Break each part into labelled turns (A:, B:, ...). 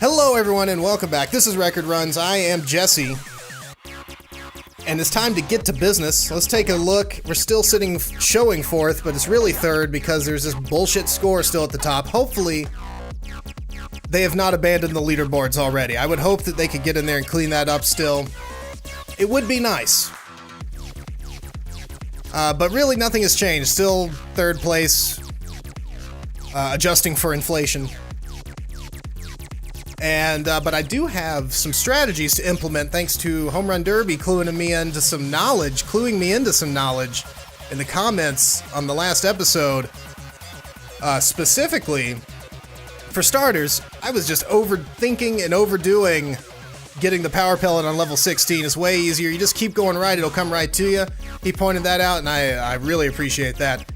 A: Hello everyone and welcome back. This is Record Runs. I am Jesse. And it's time to get to business. Let's take a look. We're still showing fourth, but it's really third because there's this bullshit score still at the top. Hopefully, they have not abandoned the leaderboards already. I would hope that they could get in there and clean that up still. It would be nice. But really nothing has changed. Still third place, adjusting for inflation. And but I do have some strategies to implement thanks to Home Run Derby cluing me into some knowledge in the comments on the last episode. Specifically, for starters, I was just overthinking and overdoing getting the power pellet on level 16. Is way easier. You just keep going right, it'll come right to you. He pointed that out, and I really appreciate that.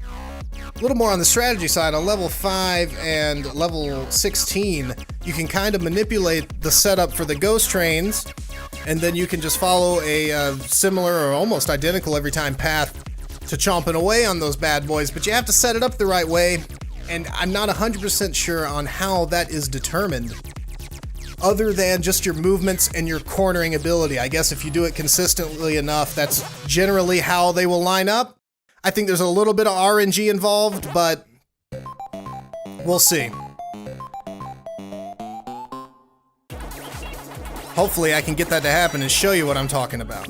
A: A little more on the strategy side, on level 5 and level 16, you can kind of manipulate the setup for the ghost trains, and then you can just follow a similar or almost identical every time path to chomping away on those bad boys, but you have to set it up the right way, and I'm not 100% sure on how that is determined, other than just your movements and your cornering ability. I guess if you do it consistently enough, that's generally how they will line up. I think there's a little bit of RNG involved, but we'll see. Hopefully I can get that to happen and show you what I'm talking about.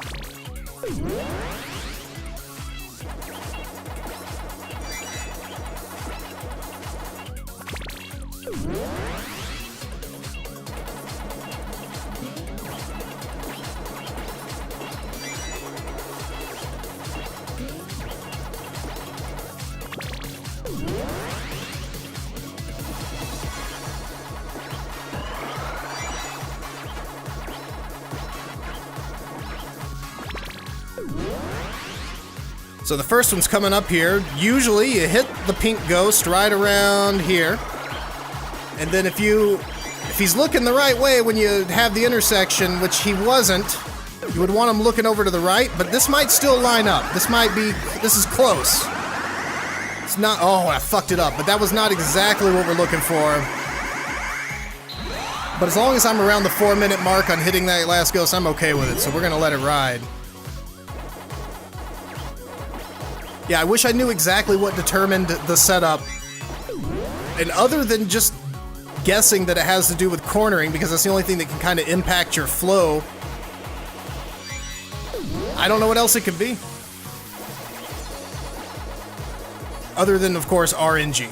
A: So the first one's coming up here. Usually you hit the pink ghost right around here. And then if he's looking the right way when you have the intersection, which he wasn't, you would want him looking over to the right, but this might still line up. This is close. It's not, oh, I fucked it up, but that was not exactly what we're looking for. But as long as I'm around the 4-minute mark on hitting that last ghost, I'm okay with it, so we're gonna let it ride. Yeah, I wish I knew exactly what determined the setup. And other than just guessing that it has to do with cornering, because that's the only thing that can kind of impact your flow, I don't know what else it could be. Other than, of course, RNG.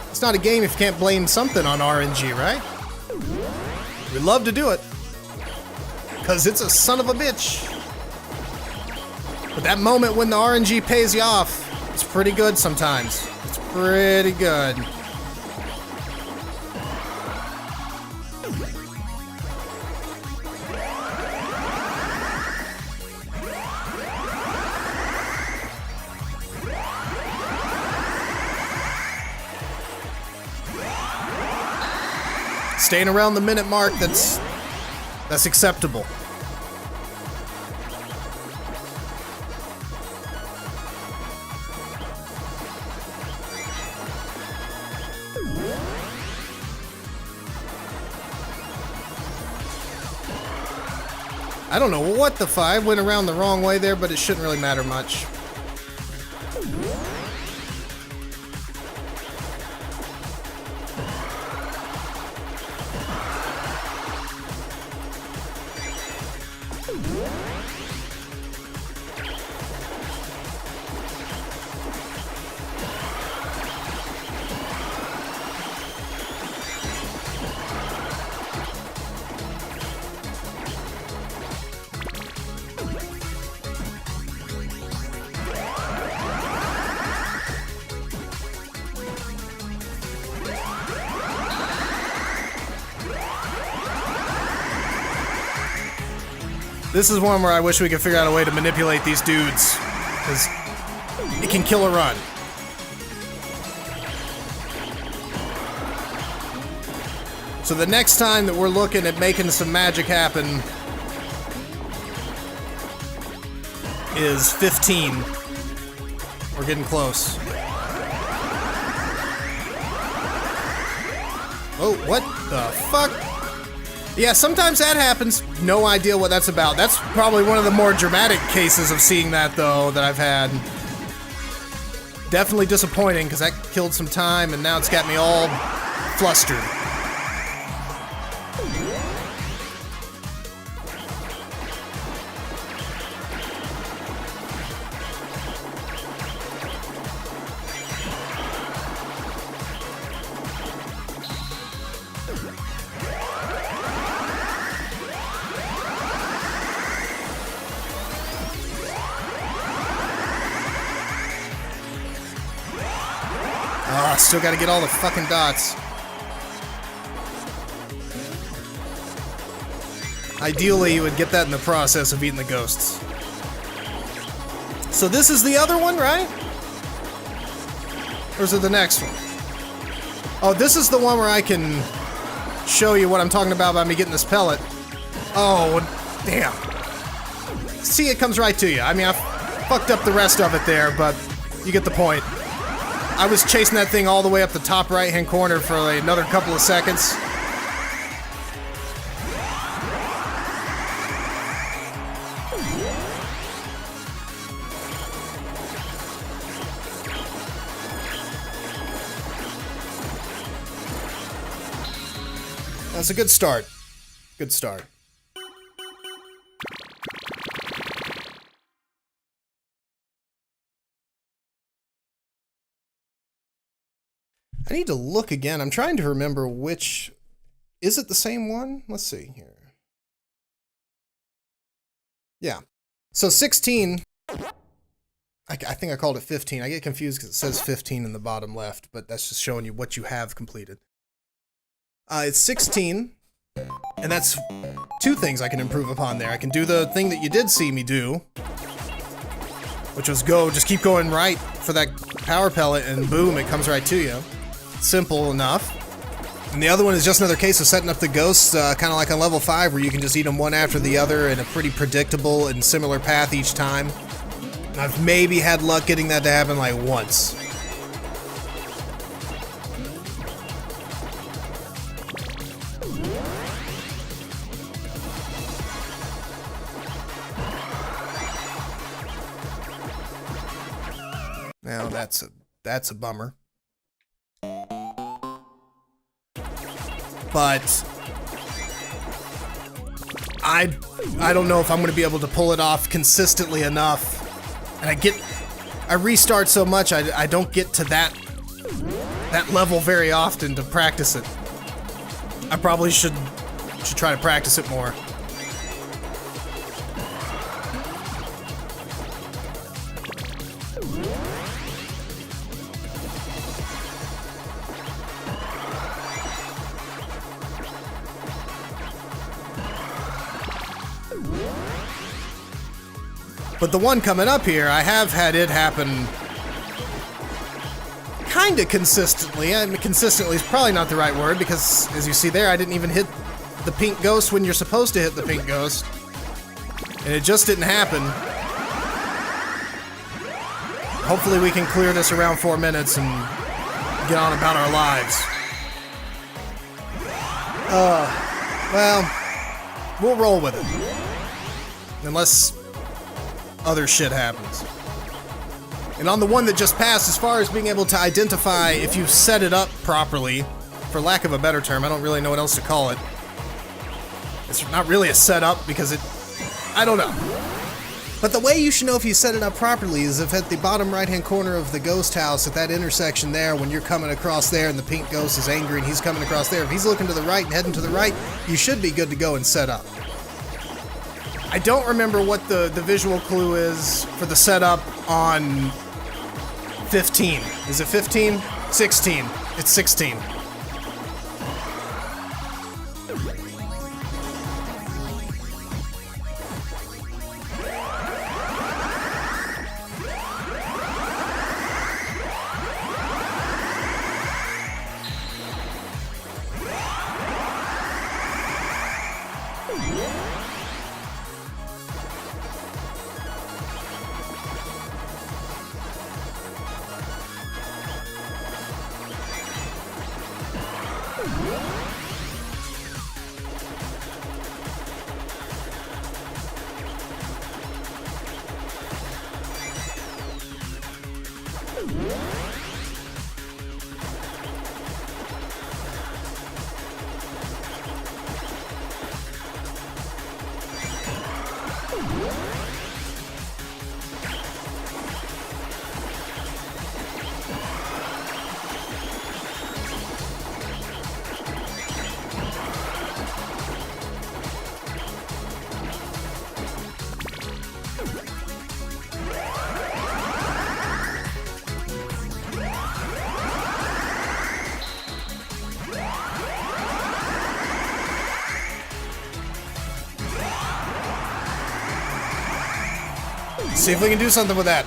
A: It's not a game if you can't blame something on RNG, right? We love to do it. Because it's a son of a bitch. But that moment when the RNG pays you off, it's pretty good sometimes. It's pretty good. Staying around the minute mark, that's acceptable. I don't know what the 5 went around the wrong way there, but it shouldn't really matter much. This is one where I wish we could figure out a way to manipulate these dudes, because it can kill a run. So the next time that we're looking at making some magic happen is 15. We're getting close. Oh, what the fuck? Yeah, sometimes that happens. No idea what that's about. That's probably one of the more dramatic cases of seeing that, though, that I've had. Definitely disappointing, because that killed some time, and now it's got me all flustered. Ah, still gotta get all the fucking dots. Ideally, you would get that in the process of eating the ghosts. So this is the other one, right? Or is it the next one? Oh, this is the one where I can show you what I'm talking about by me getting this pellet. Oh, damn. See, it comes right to you. I mean, I fucked up the rest of it there, but you get the point. I was chasing that thing all the way up the top right-hand corner for like another couple of seconds. That's a good start. Good start. I need to look again. I'm trying to remember which... Is it the same one? Let's see here. Yeah. So 16... I think I called it 15. I get confused because it says 15 in the bottom left, but that's just showing you what you have completed. It's 16, and that's two things I can improve upon there. I can do the thing that you did see me do, which was just keep going right for that power pellet, and boom, it comes right to you. Simple enough. And the other one is just another case of setting up the ghosts, kind of like on level 5, where you can just eat them one after the other in a pretty predictable and similar path each time. And I've maybe had luck getting that to happen like once. Now that's a bummer. But I don't know if I'm going to be able to pull it off consistently enough. And I restart so much I don't get to that level very often to practice it. I probably should try to practice it more. But the one coming up here, I have had it happen kinda consistently. I mean, consistently is probably not the right word, because as you see there, I didn't even hit the pink ghost when you're supposed to hit the pink ghost. And it just didn't happen. Hopefully we can clear this around 4 minutes and get on about our lives. Well, we'll roll with it. Unless other shit happens. And on the one that just passed, as far as being able to identify if you set it up properly, for lack of a better term, I don't really know what else to call it. It's not really a setup because I don't know. But the way you should know if you set it up properly is if at the bottom right-hand corner of the ghost house, at that intersection there, when you're coming across there and the pink ghost is angry and he's coming across there, if he's looking to the right and heading to the right, you should be good to go and set up. I don't remember what the visual clue is for the setup on 15. Is it 15? 16. It's 16. See if we can do something with that.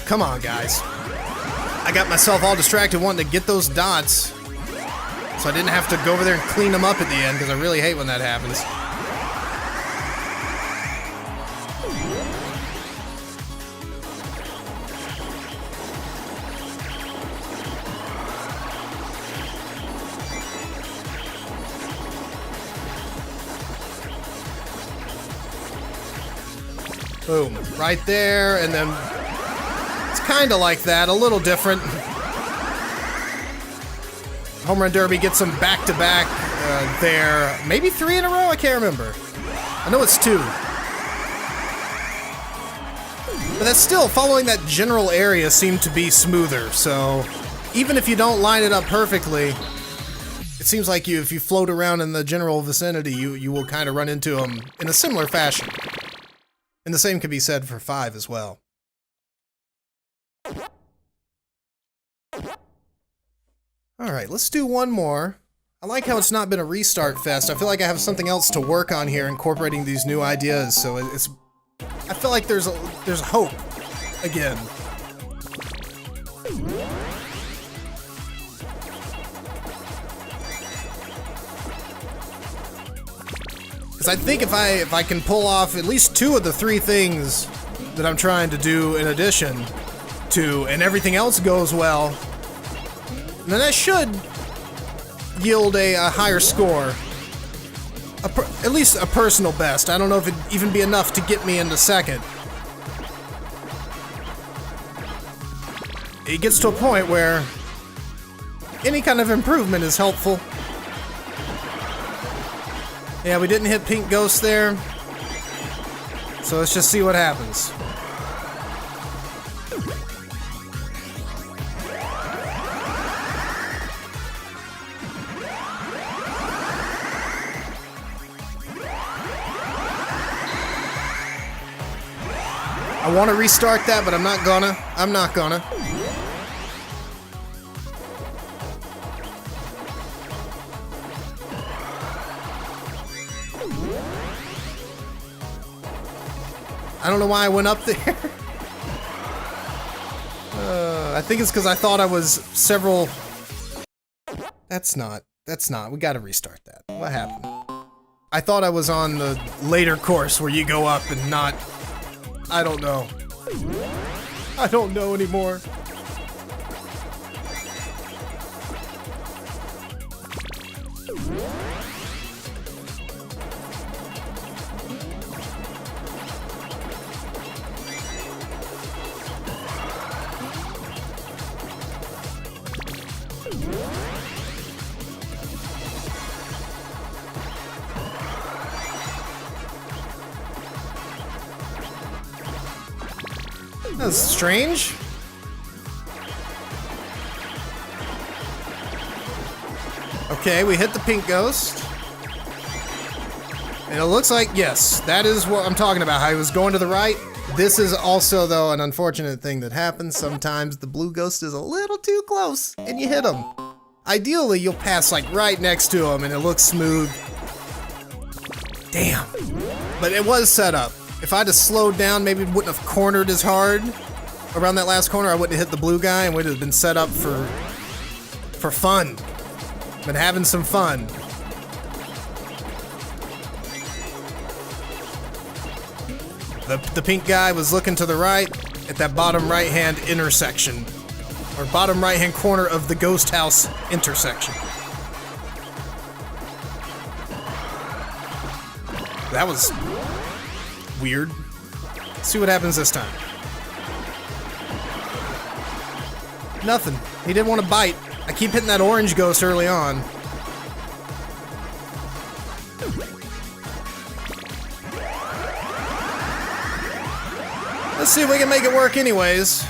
A: Come on, guys. I got myself all distracted wanting to get those dots, so I didn't have to go over there and clean them up at the end, because I really hate when that happens. Boom. Right there, and then it's kind of like that, a little different. Home Run Derby gets them back-to-back there. Maybe 3 in a row? I can't remember. I know it's 2. But that's still, following that general area seemed to be smoother, so even if you don't line it up perfectly, it seems like if you float around in the general vicinity, you will kind of run into them in a similar fashion. And the same can be said for 5 as well. Alright, let's do one more. I like how it's not been a restart fest. I feel like I have something else to work on here, incorporating these new ideas, so I feel like there's hope again. Because I think if I can pull off at least 2 of the 3 things that I'm trying to do in addition to, and everything else goes well, then that should yield a higher score. At least a personal best. I don't know if it'd even be enough to get me into second. It gets to a point where any kind of improvement is helpful. Yeah, we didn't hit Pink Ghost there, so let's just see what happens. I want to restart that, but I'm not gonna. I don't know why I went up there. I think it's because I thought I was several... That's not. We gotta restart that. What happened? I thought I was on the later course where you go up and not... I don't know. I don't know anymore. That's strange. Okay, we hit the Pink Ghost. And it looks like, yes, that is what I'm talking about, how he was going to the right. This is also, though, an unfortunate thing that happens. Sometimes the Blue Ghost is a little too close, and you hit him. Ideally, you'll pass, like, right next to him, and it looks smooth. Damn. But it was set up. If I'd have slowed down, maybe it wouldn't have cornered as hard. Around that last corner, I wouldn't have hit the blue guy, and would have been set up for fun. Been having some fun. the pink guy was looking to the right at that bottom right-hand intersection. Or bottom right-hand corner of the ghost house intersection. That was weird. Let's see what happens this time. Nothing. He didn't want to bite. I keep hitting that orange ghost early on. Let's see if we can make it work anyways.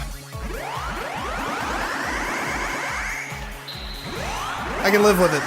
A: I can live with it.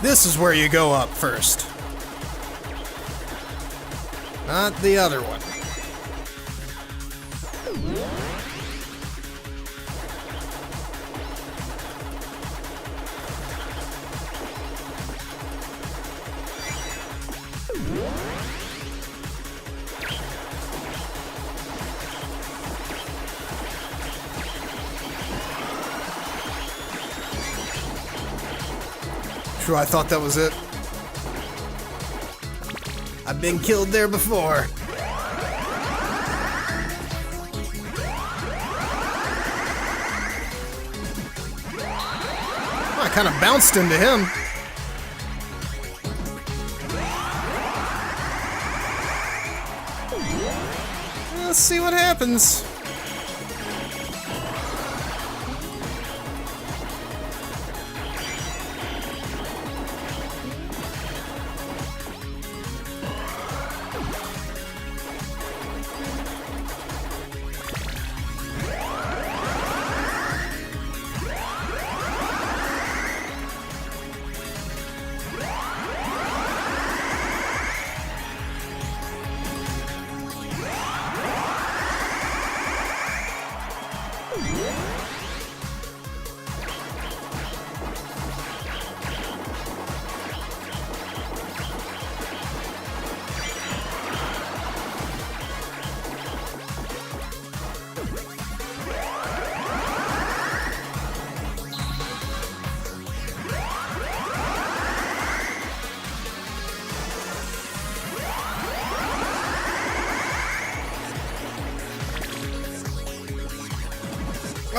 A: This is where you go up first. Not the other one. True, I thought that was it. I've been killed there before. Oh, I kind of bounced into him. Let's see what happens.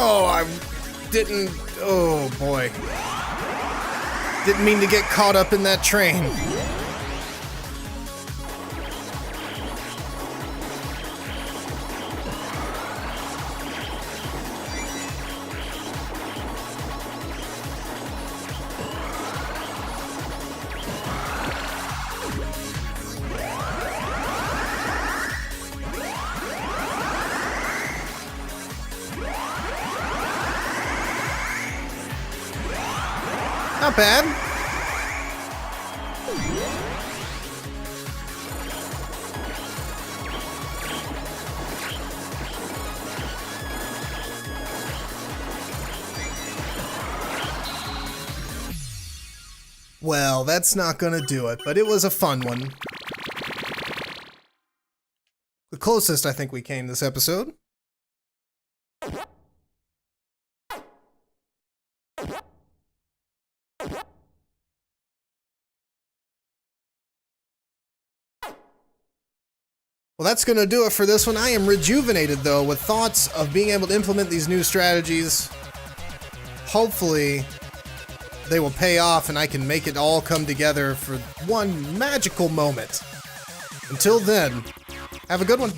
A: Oh, I didn't... Oh, boy. Didn't mean to get caught up in that train. Not bad. Well, that's not gonna do it, but it was a fun one. The closest I think we came this episode. Well, that's going to do it for this one. I am rejuvenated, though, with thoughts of being able to implement these new strategies. Hopefully, they will pay off and I can make it all come together for one magical moment. Until then, have a good one.